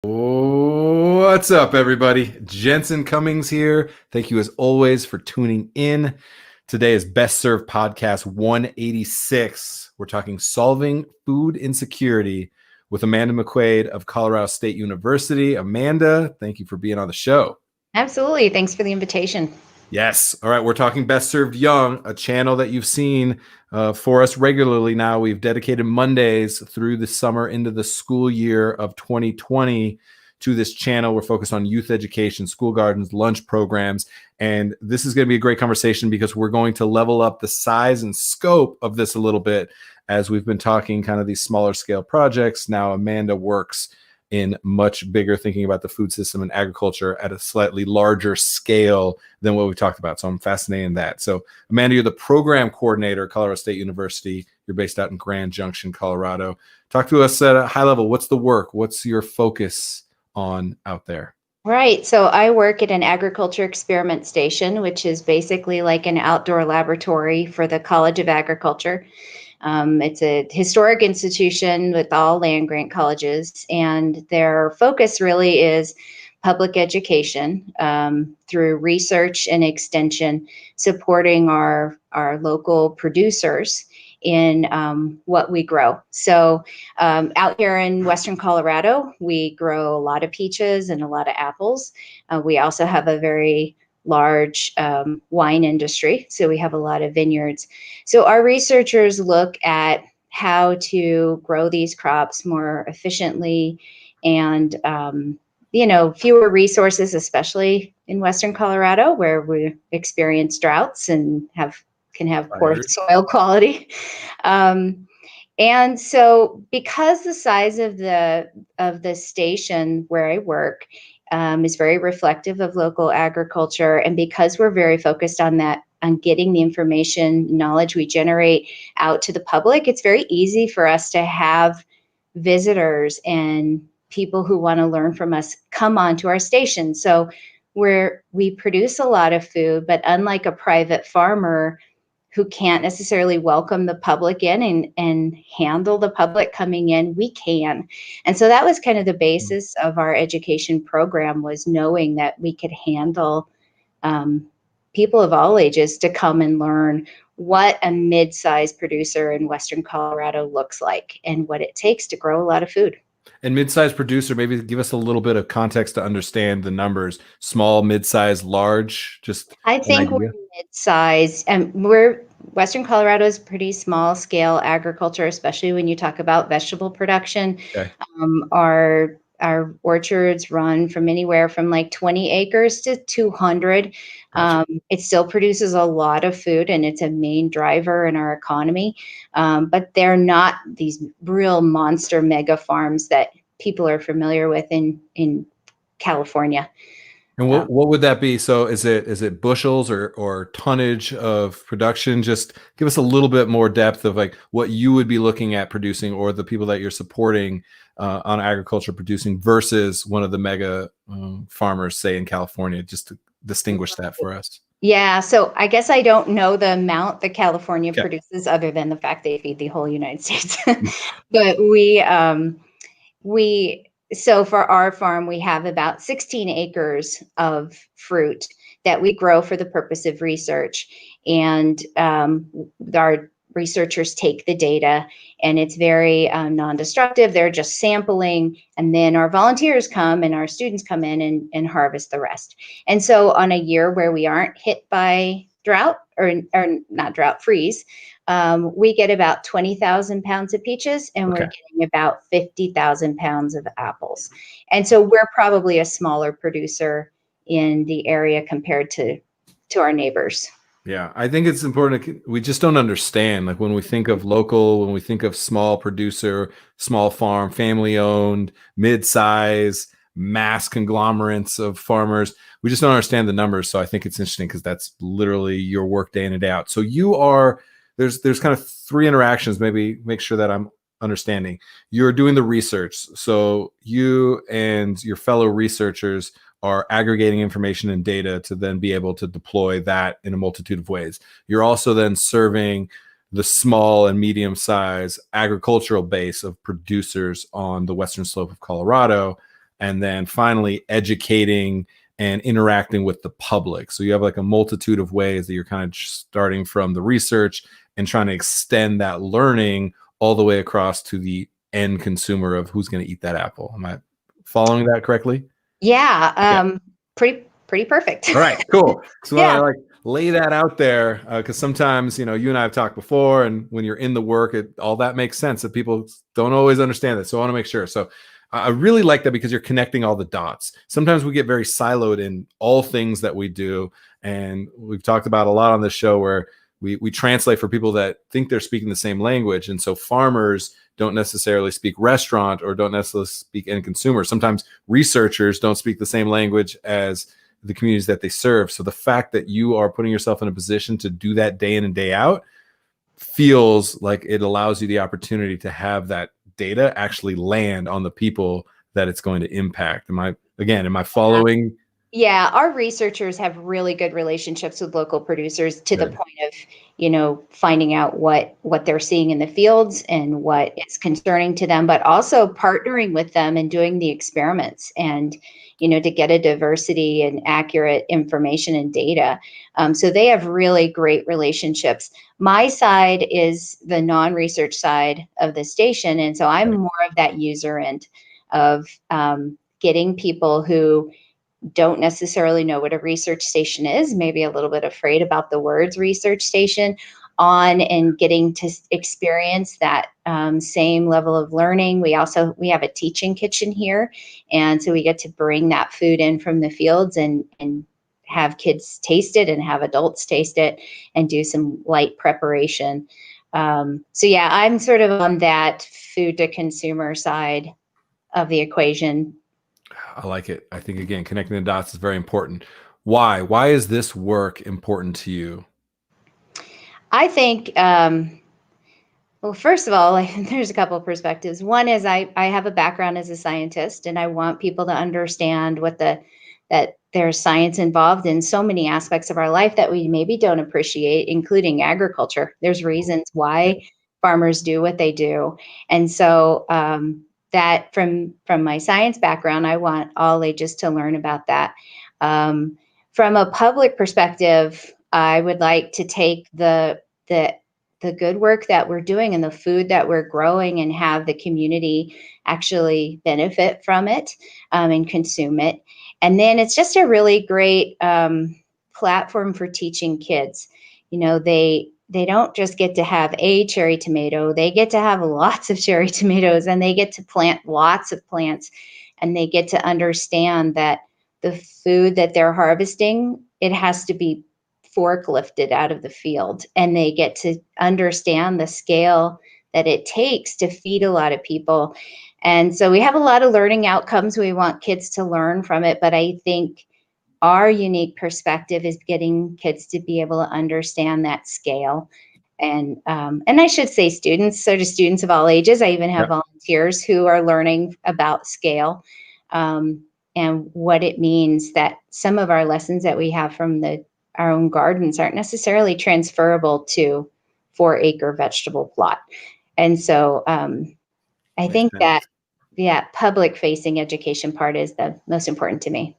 What's up, everybody? Jensen Cummings here. Thank you, as always, for tuning in. Today is Best Served Podcast 186. We're talking solving food insecurity with Amanda McQuade of Colorado State University. Amanda, thank you for being on the show. Absolutely. Thanks for the invitation. Yes. All right. We're talking Best Served Young, a channel that you've seen for us regularly now. We've dedicated Mondays through the summer into the school year of 2020 to this channel. We're focused on youth education, school gardens, lunch programs. And this is going to be a great conversation because we're going to level up the size and scope of this a little bit as we've been talking kind of these smaller scale projects. Now, Amanda works in much bigger, thinking about the food system and agriculture at a slightly larger scale than what we talked about. So I'm fascinated in that. So Amanda, you're the program coordinator at Colorado State University. You're based out in Grand Junction, Colorado. Talk to us at a high level. What's the work? What's your focus on out there? Right. So I work at an agriculture experiment station, which is basically like an outdoor laboratory for the College of Agriculture. It's a historic institution with all land grant colleges, and their focus really is public education through research and extension, supporting our local producers in what we grow. So out here in Western Colorado, we grow a lot of peaches and a lot of apples. We also have a very large wine industry. So we have a lot of vineyards. So our researchers look at how to grow these crops more efficiently and, fewer resources, especially in Western Colorado, where we experience droughts and can have poor soil quality. And so because the size of the station where I work is very reflective of local agriculture, and because we're very focused on that, on getting the information, knowledge we generate out to the public, it's very easy for us to have visitors and people who want to learn from us come onto our station. So we produce a lot of food, but unlike a private farmer who can't necessarily welcome the public in and handle the public coming in, we can. And so that was kind of the basis of our education program, was knowing that we could handle people of all ages to come and learn what a mid-sized producer in Western Colorado looks like and what it takes to grow a lot of food. And mid-sized producer, maybe give us a little bit of context to understand the numbers. Small, mid-sized, large, just I think we're mid-sized, and Western Colorado is pretty small scale agriculture, especially when you talk about vegetable production. Okay. Our orchards run from anywhere from like 20 acres to 200. Gotcha. It still produces a lot of food, and it's a main driver in our economy. But they're not these real monster mega farms that people are familiar with in California. And what would that be? So is it bushels or tonnage of production? Just give us a little bit more depth of like what you would be looking at producing, or the people that you're supporting on agriculture producing versus one of the mega farmers, say in California, just to distinguish that for us. Yeah, so I guess I don't know the amount that California produces, other than the fact they feed the whole United States. But so for our farm, we have about 16 acres of fruit that we grow for the purpose of research. And our researchers take the data, and it's very non-destructive. They're just sampling, and then our volunteers come and our students come in and harvest the rest. And so on a year where we aren't hit by drought or not drought, freeze, we get about 20,000 pounds of peaches, and we're getting about 50,000 pounds of apples. And so we're probably a smaller producer in the area compared to our neighbors. Yeah, I think it's important. We just don't understand. Like when we think of local, when we think of small producer, small farm, family owned, mid-size, mass conglomerates of farmers, we just don't understand the numbers. So I think it's interesting because that's literally your work day in and day out. So there's kind of three interactions, maybe make sure that I'm understanding. You're doing the research. So you and your fellow researchers are aggregating information and data to then be able to deploy that in a multitude of ways. You're also then serving the small and medium size agricultural base of producers on the western slope of Colorado and then finally educating and interacting with the public. So you have like a multitude of ways that you're kind of starting from the research and trying to extend that learning all the way across to the end consumer of who's going to eat that apple. Am I following that correctly? Yeah, pretty perfect. All right, cool. So when I Yeah. like lay that out there, because sometimes, you know, you and I have talked before, and when you're in the work, all that makes sense. That people don't always understand that. So I want to make sure. So I really like that because you're connecting all the dots. Sometimes we get very siloed in all things that we do, and we've talked about a lot on this show where we translate for people that think they're speaking the same language, and so farmers don't necessarily speak restaurant or don't necessarily speak end consumer. Sometimes researchers don't speak the same language as the communities that they serve. So the fact that you are putting yourself in a position to do that day in and day out feels like it allows you the opportunity to have that data actually land on the people that it's going to impact. Am I following? Yeah, our researchers have really good relationships with local producers to the Good. point of, finding out what they're seeing in the fields and what is concerning to them, but also partnering with them and doing the experiments and, to get a diversity and accurate information and data. So they have really great relationships. My side is the non-research side of the station. And so I'm Right. more of that user end of getting people who don't necessarily know what a research station is, maybe a little bit afraid about the words research station, on and getting to experience that same level of learning. We have a teaching kitchen here, and so we get to bring that food in from the fields and have kids taste it and have adults taste it and do some light preparation. So yeah, I'm sort of on that food to consumer side of the equation. I like it. I think again, connecting the dots is very important. Why? Why is this work important to you? I think, well, first of all, there's a couple of perspectives. One is I have a background as a scientist, and I want people to understand that there's science involved in so many aspects of our life that we maybe don't appreciate, including agriculture. There's reasons why farmers do what they do, and so that from my science background, I want all ages to learn about that. From a public perspective, I would like to take the the good work that we're doing and the food that we're growing and have the community actually benefit from it and consume it. And then it's just a really great platform for teaching kids. They don't just get to have a cherry tomato, they get to have lots of cherry tomatoes, and they get to plant lots of plants, and they get to understand that the food that they're harvesting, it has to be forklifted out of the field, and they get to understand the scale that it takes to feed a lot of people. And so we have a lot of learning outcomes. We want kids to learn from it, but I think our unique perspective is getting kids to be able to understand that scale. And I should say students, so to students of all ages. I even have Yeah. volunteers who are learning about scale, and what it means that some of our lessons that we have from our own gardens aren't necessarily transferable to 4-acre vegetable plot. And so I Makes think sense. that, yeah, public facing education part is the most important to me.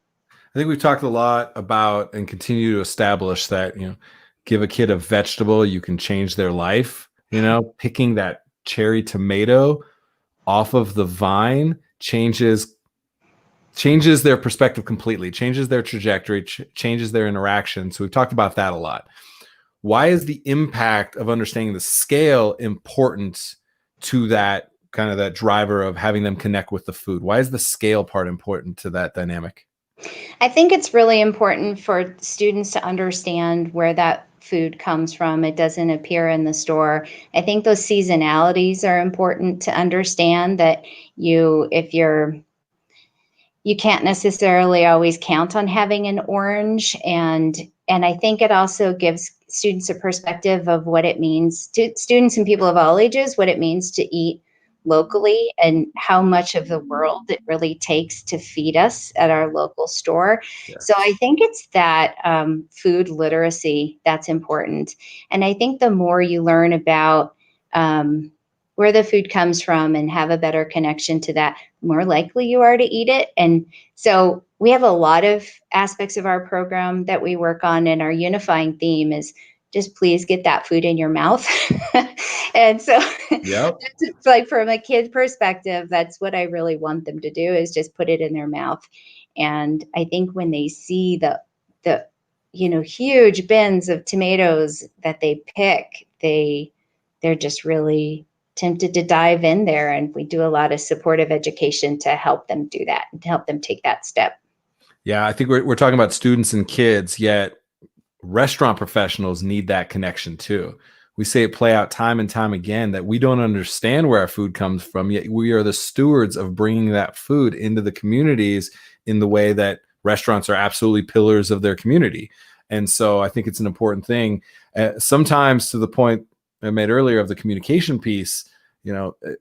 I think we've talked a lot about and continue to establish that, give a kid a vegetable, you can change their life. Picking that cherry tomato off of the vine changes their perspective completely, changes their trajectory, changes their interaction. So we've talked about that a lot. Why is the impact of understanding the scale important to that kind of that driver of having them connect with the food? Why is the scale part important to that dynamic? I think it's really important for students to understand where that food comes from. It doesn't appear in the store. I think those seasonalities are important to understand, that you can't necessarily always count on having an orange, and I think it also gives students a perspective of what it means to students and people of all ages, what it means to eat locally and how much of the world it really takes to feed us at our local store. So Yes. I think it's that food literacy that's important. And I think the more you learn about where the food comes from and have a better connection to that, the more likely you are to eat it. And so we have a lot of aspects of our program that we work on, and our unifying theme is just please get that food in your mouth. And so Yep. it's like from a kid perspective, that's what I really want them to do, is just put it in their mouth. And I think when they see the huge bins of tomatoes that they pick, they're just really tempted to dive in there. And we do a lot of supportive education to help them do that, and to help them take that step. Yeah, I think we're talking about students and kids, yet restaurant professionals need that connection too. We say it play out time and time again that we don't understand where our food comes from, yet we are the stewards of bringing that food into the communities in the way that restaurants are absolutely pillars of their community. And so I think it's an important thing. Sometimes, to the point I made earlier of the communication piece,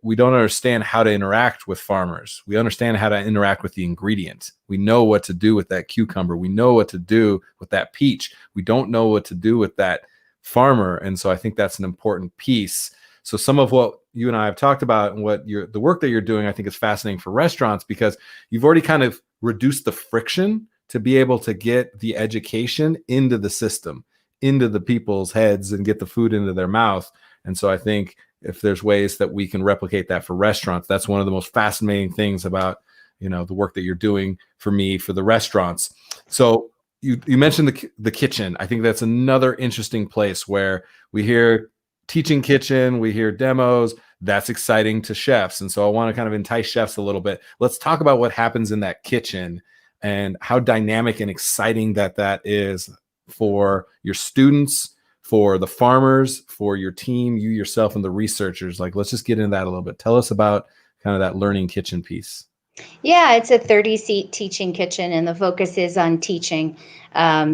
we don't understand how to interact with farmers. We understand how to interact with the ingredient. We know what to do with that cucumber. We know what to do with that peach. We don't know what to do with that farmer. And so I think that's an important piece. So some of what you and I have talked about and the work that you're doing, I think is fascinating for restaurants, because you've already kind of reduced the friction to be able to get the education into the system, into the people's heads, and get the food into their mouth. And so I think if there's ways that we can replicate that for restaurants, that's one of the most fascinating things about, the work that you're doing for me, for the restaurants. So you mentioned the kitchen. I think that's another interesting place where we hear teaching kitchen, we hear demos. That's exciting to chefs. And so I want to kind of entice chefs a little bit. Let's talk about what happens in that kitchen and how dynamic and exciting that is for your students, for the farmers, for your team, you yourself, and the researchers. Like, let's just get into that a little bit. Tell us about kind of that learning kitchen piece. Yeah, it's a 30-seat teaching kitchen, and the focus is on teaching.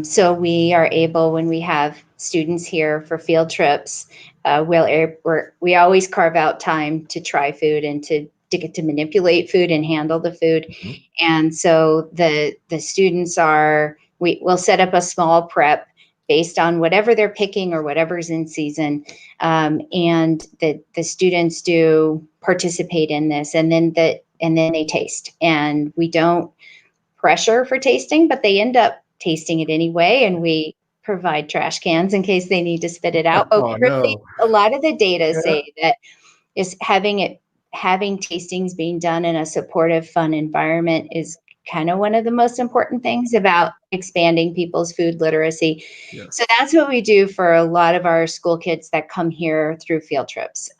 So we are able, when we have students here for field trips, we always carve out time to try food and to get to manipulate food and handle the food. Mm-hmm. And so the students we'll set up a small prep based on whatever they're picking or whatever's in season. And the students do participate in this, and then they taste. And we don't pressure for tasting, but they end up tasting it anyway. And we provide trash cans in case they need to spit it out. But really, a lot of the data say that is having tastings being done in a supportive, fun environment is kind of one of the most important things about expanding people's food literacy. Yes. So that's what we do for a lot of our school kids that come here through field trips.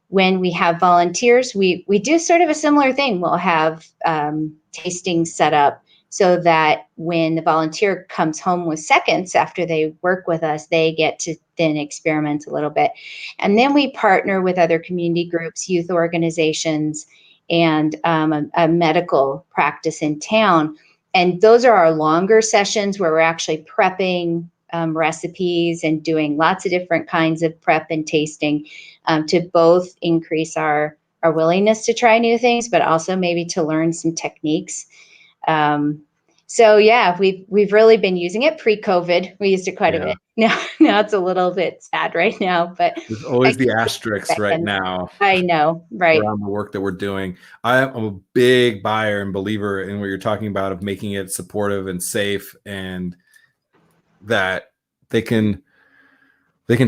When we have volunteers, we do sort of a similar thing. We'll have tastings set up so that when the volunteer comes home with seconds after they work with us, they get to then experiment a little bit. And then we partner with other community groups, youth organizations, and a medical practice in town. And those are our longer sessions where we're actually prepping recipes and doing lots of different kinds of prep and tasting to both increase our willingness to try new things, but also maybe to learn some techniques. So yeah, we've really been using it pre-COVID. We used it quite a bit. Now it's a little bit sad right now, but there's always the asterisks right now. I know, right? Around the work that we're doing. I'm a big buyer and believer in what you're talking about, of making it supportive and safe, and that they can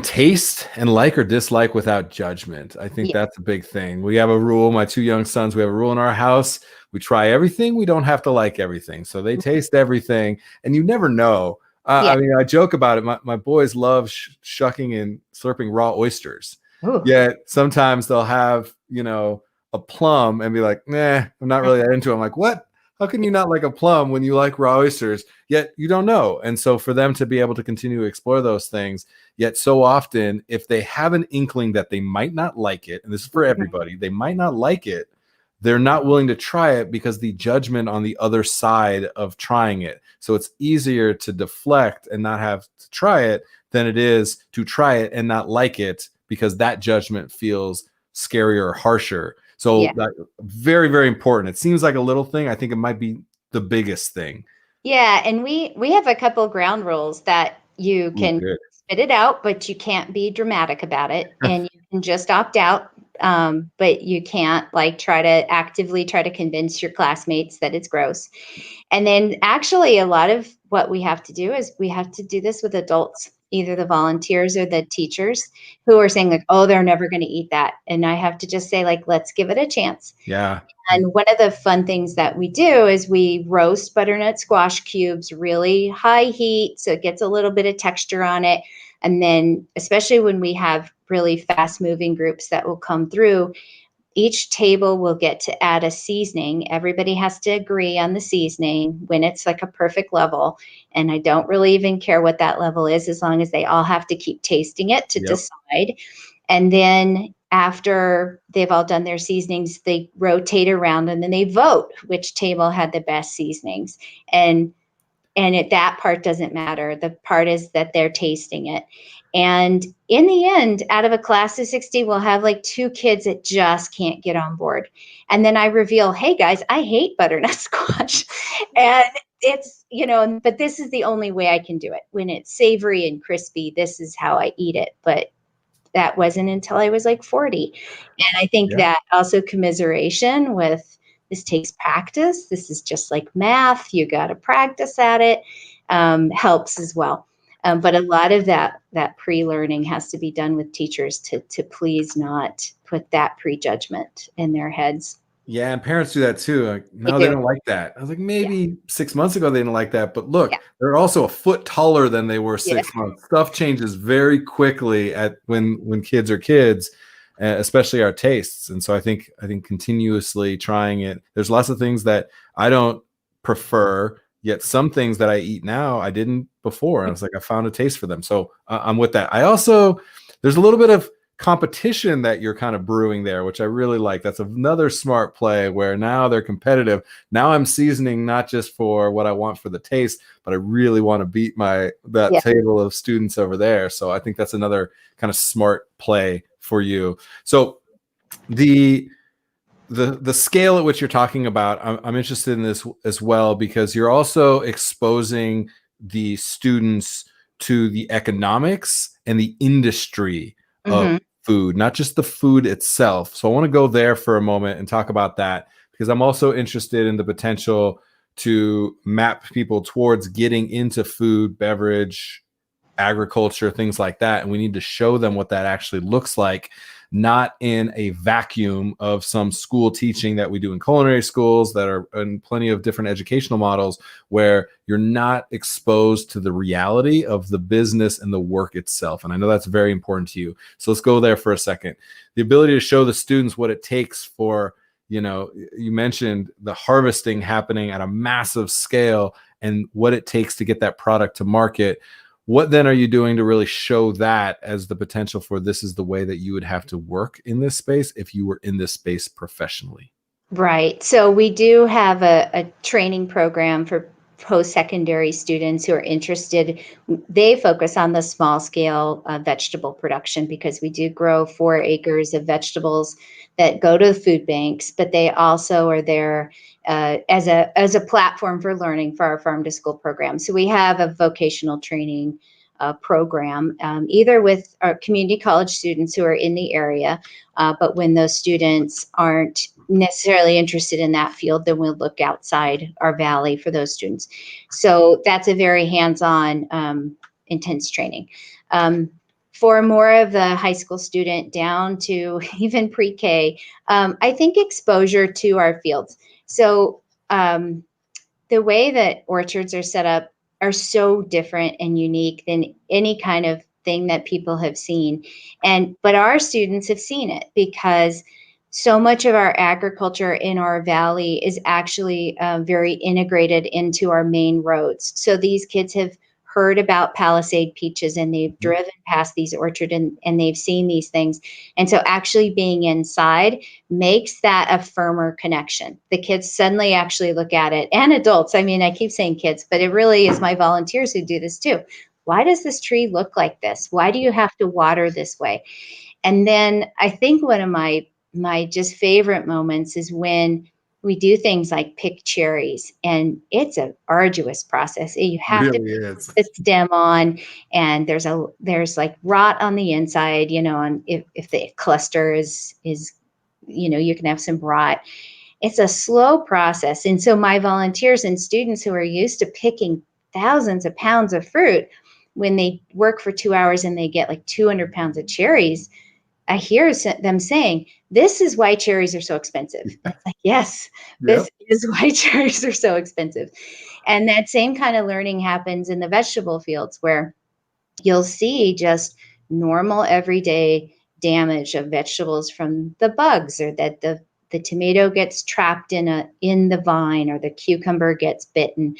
taste and like or dislike without judgment. I think that's a big thing. We have a rule, my two young sons, we have a rule in our house. We try everything. We don't have to like everything. So they taste everything, and you never know. I mean, I joke about it. My boys love shucking and slurping raw oysters. Ooh. Yet sometimes they'll have, a plum and be like, nah, I'm not really that into it. I'm like, what? How can you not like a plum when you like raw oysters? Yet you don't know. And so for them to be able to continue to explore those things, yet so often, if they have an inkling that they might not like it, and this is for everybody, they might not like it, they're not willing to try it because the judgment on the other side of trying it. So it's easier to deflect and not have to try it than it is to try it and not like it, because that judgment feels scarier or harsher. So that, very, very important. It seems like a little thing. I think it might be the biggest thing. Yeah. And we have a couple of ground rules that you can spit it out, but you can't be dramatic about it. And you can just opt out but you can't like actively try to convince your classmates that it's gross. And then actually a lot of what we have to do is we have to do this with adults, either the volunteers or the teachers who are saying like, oh, they're never going to eat that. And I have to just say like, let's give it a chance. Yeah. And one of the fun things that we do is we roast butternut squash cubes, really high heat, so it gets a little bit of texture on it. And then, especially when we have really fast moving groups that will come through, each table will get to add a seasoning. Everybody has to agree on the seasoning when it's like a perfect level. And I don't really even care what that level is, as long as they all have to keep tasting it to decide. And then after they've all done their seasonings, they rotate around and then they vote which table had the best seasonings. And that part doesn't matter. The part is that they're tasting it. And in the end, out of a class of 60, we'll have like 2 kids that just can't get on board. And then I reveal, hey guys, I hate butternut squash. And it's, but this is the only way I can do it. When it's savory and crispy, this is how I eat it. But that wasn't until I was like 40. And I think that also commiseration with this takes practice. This is just like math. You got to practice at it, helps as well. But a lot of that pre-learning has to be done with teachers to please not put that prejudgment in their heads. Yeah, and parents do that too. Like, no, they don't like that. I was like, maybe 6 months ago they didn't like that, but look, they're also a foot taller than they were 6 months. Stuff changes very quickly when kids are kids, especially our tastes. And so I think continuously trying it. There's lots of things that I don't prefer, yet some things that I eat now I didn't before. And I was like, I found a taste for them. So I'm with that. There's a little bit of competition that you're kind of brewing there, which I really like. That's another smart play where now they're competitive. Now I'm seasoning not just for what I want for the taste, but I really want to beat that table of students over there. So I think that's another kind of smart play for you. So the scale at which you're talking about, I'm interested in this as well, because you're also exposing the students to the economics and the industry of food, not just the food itself. So I want to go there for a moment and talk about that, because I'm also interested in the potential to map people towards getting into food, beverage, agriculture, things like that. And we need to show them what that actually looks like, not in a vacuum of some school teaching that we do in culinary schools that are in plenty of different educational models, where you're not exposed to the reality of the business and the work itself. And I know that's very important to you. So let's go there for a second. The ability to show the students what it takes for, you mentioned the harvesting happening at a massive scale and what it takes to get that product to market. What then are you doing to really show that as the potential for this is the way that you would have to work in this space if you were in this space professionally? Right. So we do have a training program for post-secondary students who are interested. They focus on the small scale vegetable production, because we do grow 4 acres of vegetables that go to food banks, but they also are there as a platform for learning for our farm to school program. So we have a vocational training program, either with our community college students who are in the area, but when those students aren't necessarily interested in that field, then we'll look outside our valley for those students. So that's a very hands-on, intense training. For more of the high school student down to even pre-K, I think exposure to our fields. So the way that orchards are set up are so different and unique than any kind of thing that people have seen. But our students have seen it, because so much of our agriculture in our valley is actually very integrated into our main roads. So these kids have heard about Palisade peaches and they've driven past these orchards and they've seen these things. And so actually being inside makes that a firmer connection. The kids suddenly actually look at it, and adults. I mean, I keep saying kids, but it really is my volunteers who do this too. Why does this tree look like this? Why do you have to water this way? And then I think one of my just favorite moments is when we do things like pick cherries, and it's an arduous process. You have to Really is. put the stem on, and there's like rot on the inside, and if the cluster is you can have some rot. It's a slow process. And so my volunteers and students who are used to picking thousands of pounds of fruit, when they work for 2 hours and they get like 200 pounds of cherries, I hear them saying, "This is why cherries are so expensive." And it's like, yes, Yep. this is why cherries are so expensive. And that same kind of learning happens in the vegetable fields, where you'll see just normal everyday damage of vegetables from the bugs, or that the tomato gets trapped in the vine, or the cucumber gets bitten.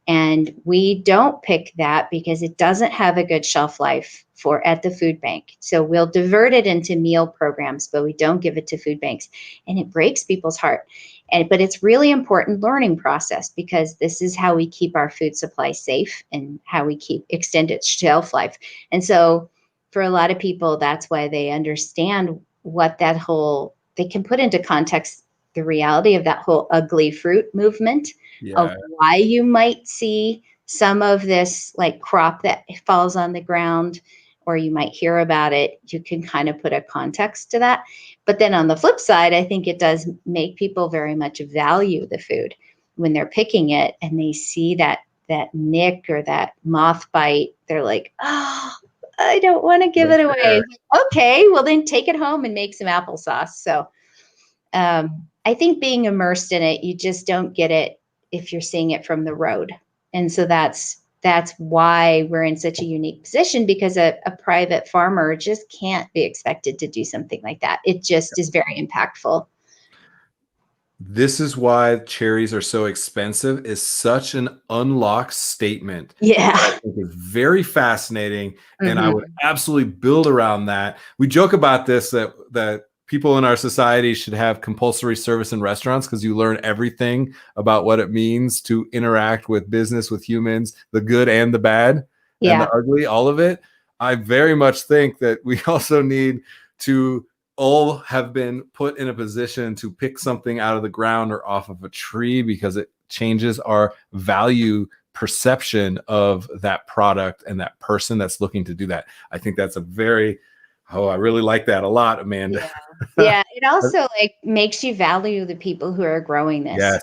And we don't pick that because it doesn't have a good shelf life for at the food bank. So we'll divert it into meal programs, but we don't give it to food banks. And it breaks people's heart. But it's really important learning process, because this is how we keep our food supply safe and how we extend its shelf life. And so for a lot of people, that's why they understand what they can put into context the reality of that whole ugly fruit movement, of Yeah. why you might see some of this like crop that falls on the ground, or you might hear about it. You can kind of put a context to that. But then on the flip side, I think it does make people very much value the food when they're picking it, and they see that nick or that moth bite. They're like, oh, I don't want to give Right it away. there. Okay, well then take it home and make some applesauce. So I think being immersed in it, you just don't get it if you're seeing it from the road. And so that's why we're in such a unique position, because a private farmer just can't be expected to do something like that. It just is very impactful. This is why cherries are so expensive, is such an unlocked statement that I Yeah. think is very fascinating, and I would Hmm. absolutely build around that. We joke about this, that people in our society should have compulsory service in restaurants, because you learn everything about what it means to interact with business, with humans, the good and the bad and the Yeah. ugly, all of it. I very much think that we also need to all have been put in a position to pick something out of the ground or off of a tree, because it changes our value perception of that product and that person that's looking to do that. I think that's I really like that a lot, Amanda. Yeah. Yeah. It also like makes you value the people who are growing this. Yes.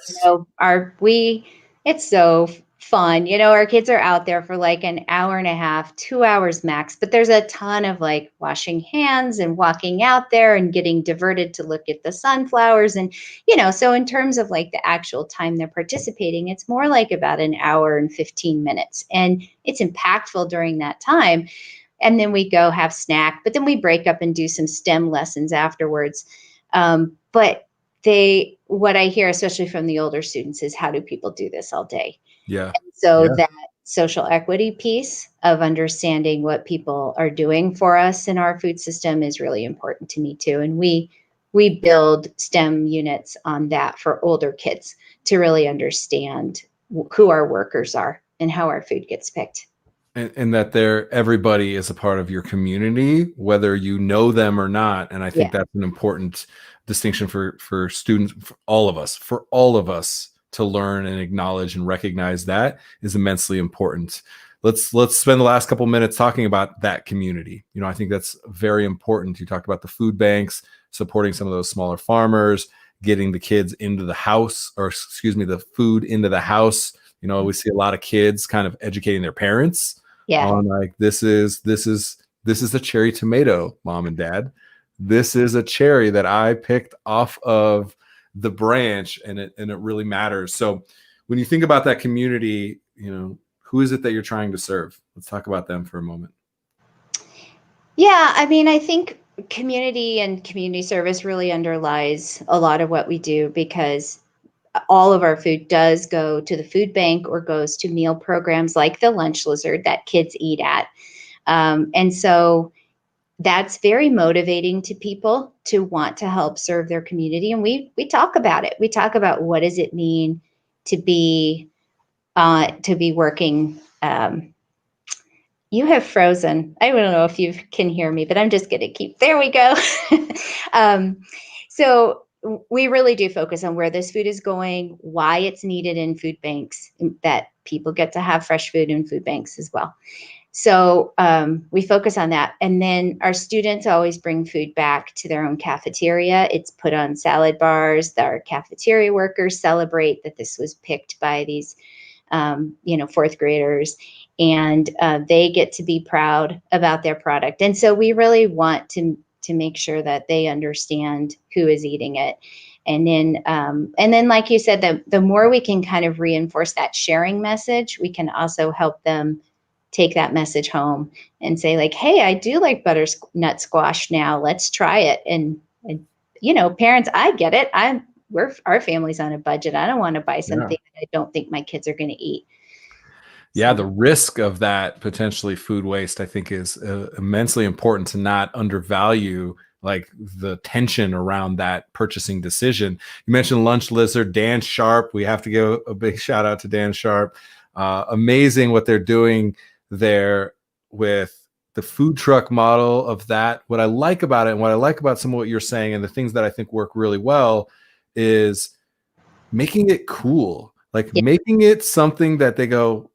It's so fun. Our kids are out there for like an hour and a half, 2 hours max, but there's a ton of like washing hands and walking out there and getting diverted to look at the sunflowers. And, so in terms of like the actual time they're participating, it's more like about an hour and 15 minutes. And it's impactful during that time, and then we go have snack, but then we break up and do some STEM lessons afterwards. But what I hear, especially from the older students, is how do people do this all day? Yeah. And so Yeah. that social equity piece of understanding what people are doing for us in our food system is really important to me too. And we build STEM units on that for older kids to really understand who our workers are and how our food gets picked. And that everybody is a part of your community, whether you know them or not. And I Yeah. think that's an important distinction for students, for all of us to learn and acknowledge and recognize that is immensely important. Let's spend the last couple minutes talking about that community. I think that's very important. You talked about the food banks, supporting some of those smaller farmers, getting the kids into the house, or excuse me, the food into the house. We see a lot of kids kind of educating their parents Yeah. on, like, this is a cherry tomato, mom and dad. This is a cherry that I picked off of the branch, and it really matters. So when you think about that community, who is it that you're trying to serve? Let's talk about them for a moment. Yeah, I mean, I think community and community service really underlies a lot of what we do, because all of our food does go to the food bank or goes to meal programs like the Lunch Lizard that kids eat at. And so that's very motivating to people to want to help serve their community. And we talk about it. We talk about what does it mean to be working. You have frozen. I don't know if you can hear me, but I'm just going to keep. There we go. um, so we really do focus on where this food is going, why it's needed in food banks, that people get to have fresh food in food banks as well. So we focus on that. And then our students always bring food back to their own cafeteria. It's put on salad bars. Our cafeteria workers celebrate that this was picked by these, fourth graders, and they get to be proud about their product. And so we really want to make sure that they understand who is eating it. And then, like you said, the more we can kind of reinforce that sharing message, we can also help them take that message home and say, like, hey, I do like butternut squash now. Let's try it. And parents, I get it. Our family's on a budget. I don't want to buy something that I don't think my kids are going to eat. Yeah, the risk of that potentially food waste, I think, is immensely important to not undervalue, like the tension around that purchasing decision. You mentioned Lunch Lizard, Dan Sharp. We have to give a big shout out to Dan Sharp. Amazing what they're doing there with the food truck model of that. What I like about it, and what I like about some of what you're saying, and the things that I think work really well, is making it cool, like making it something that they go,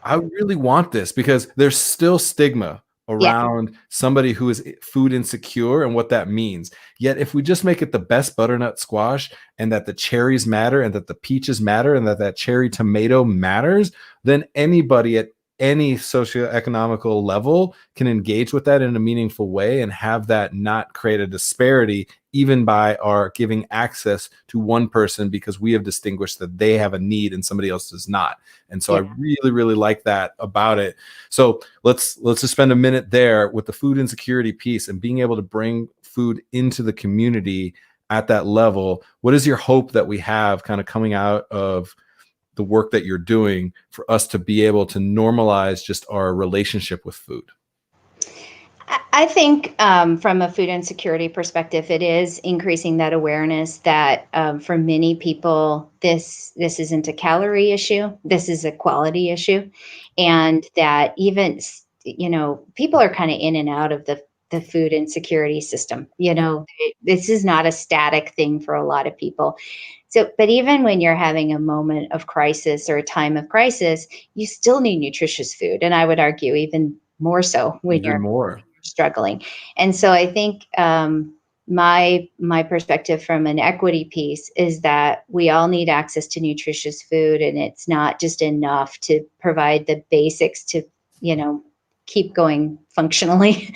I really want this, because there's still stigma around somebody who is food insecure and what that means. Yet if we just make it the best butternut squash, and that the cherries matter, and that the peaches matter, and that cherry tomato matters, then anybody at any socioeconomical level can engage with that in a meaningful way and have that not create a disparity, even by our giving access to one person because we have distinguished that they have a need and somebody else does not. And so I really, really like that about it. So let's just spend a minute there with the food insecurity piece and being able to bring food into the community at that level. What is your hope that we have kind of coming out of the work that you're doing for us to be able to normalize just our relationship with food? I think from a food insecurity perspective, it is increasing that awareness that for many people, this isn't a calorie issue. This is a quality issue. And that even, people are kind of in and out of the food insecurity system. This is not a static thing for a lot of people. So, but even when you're having a moment of crisis or a time of crisis, you still need nutritious food. And I would argue even more so when you're struggling. And so I think my perspective from an equity piece is that we all need access to nutritious food, and it's not just enough to provide the basics to, keep going functionally.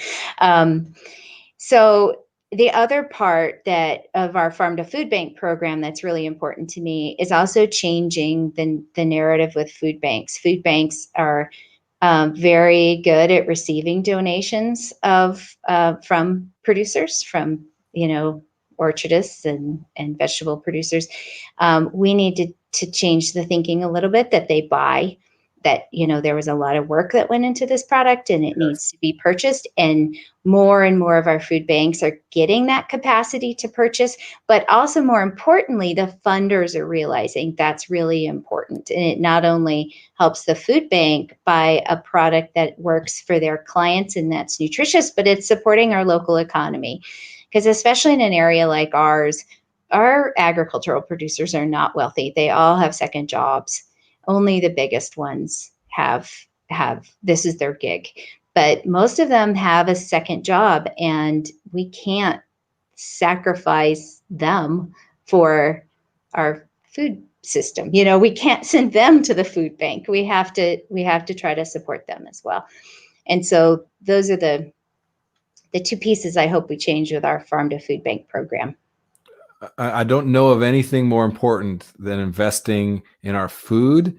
So the other part of our farm to food bank program that's really important to me is also changing the narrative with food banks. Food banks are very good at receiving donations from producers, from orchardists and vegetable producers. We need to change the thinking a little bit, that they buy, that there was a lot of work that went into this product and it needs to be purchased. And more of our food banks are getting that capacity to purchase, but also more importantly, the funders are realizing that's really important. And it not only helps the food bank buy a product that works for their clients and that's nutritious, but it's supporting our local economy. Because especially in an area like ours, our agricultural producers are not wealthy. They all have second jobs. Only the biggest ones have this is their gig, but most of them have a second job, and we can't sacrifice them for our food system. We can't send them to the food bank. We have to try to support them as well. And so those are the two pieces I hope we change with our farm to food bank program. I don't know of anything more important than investing in our food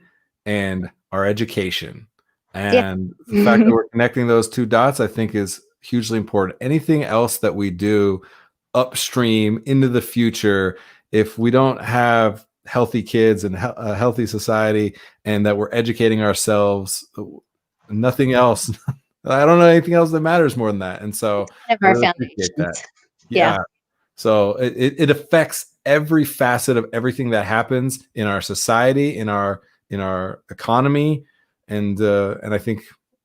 and our education. And the fact that we're connecting those two dots, I think, is hugely important. Anything else that we do upstream into the future, if we don't have healthy kids and a healthy society, and that we're educating ourselves, nothing else. I don't know anything else that matters more than that. And so I really appreciate that. Yeah. So it affects every facet of everything that happens in our society, in our economy, and I think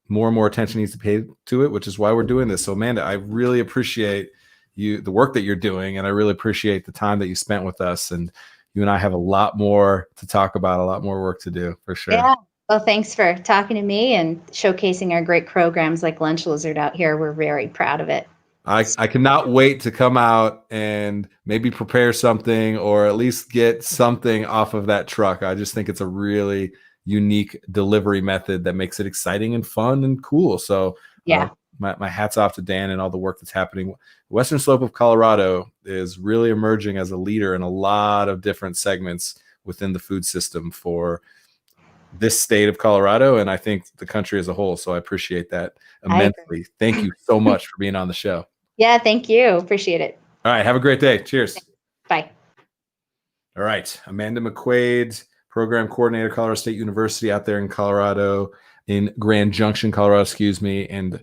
more and more attention needs to be paid to it, which is why we're doing this. So Amanda, I really appreciate the work that you're doing, and I really appreciate the time that you spent with us. And you and I have a lot more to talk about, a lot more work to do for sure. Yeah. Well, thanks for talking to me and showcasing our great programs like Lunch Lizard out here. We're very proud of it. I cannot wait to come out and maybe prepare something or at least get something off of that truck. I just think it's a really unique delivery method that makes it exciting and fun and cool. So yeah, my hat's off to Dan and all the work that's happening. Western Slope of Colorado is really emerging as a leader in a lot of different segments within the food system for this state of Colorado, and I think the country as a whole. So I appreciate that immensely. Thank you so much for being on the show. Yeah, thank you. Appreciate it. All right. Have a great day. Cheers. Bye. All right. Amanda McQuade, program coordinator, Colorado State University out there in Colorado, in Grand Junction, Colorado, excuse me. And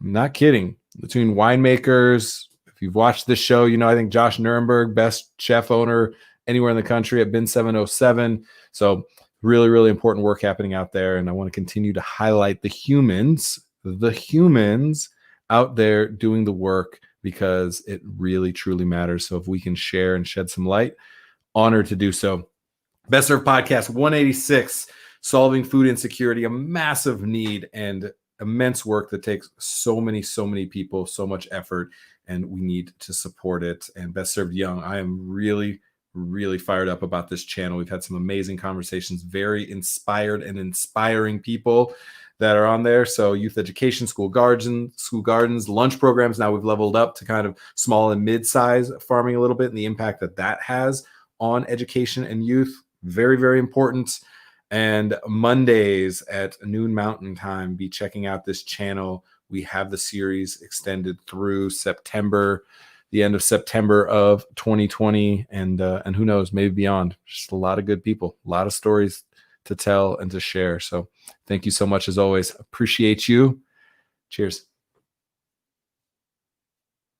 I'm not kidding. Between winemakers, if you've watched this show, you know, I think Josh Nuremberg, best chef owner anywhere in the country at Bin 707. So really, really important work happening out there. And I want to continue to highlight the humans out there doing the work, because it really, truly matters. So if we can share and shed some light, honored to do so. Best Served Podcast 186, solving food insecurity, a massive need and immense work that takes so many people, so much effort, and we need to support it. And Best Served Young, I am really fired up about this channel. We've had some amazing conversations, very inspired and inspiring people that are on there. So youth education, school gardens, lunch programs. Now we've leveled up to kind of small and mid-size farming a little bit, and the impact that has on education and youth. Very, very important. And Mondays at noon Mountain Time, be checking out this channel. We have the series extended through September, the end of September of 2020, and who knows, maybe beyond. Just a lot of good people, a lot of stories to tell and to share. So thank you so much as always. Appreciate you. Cheers.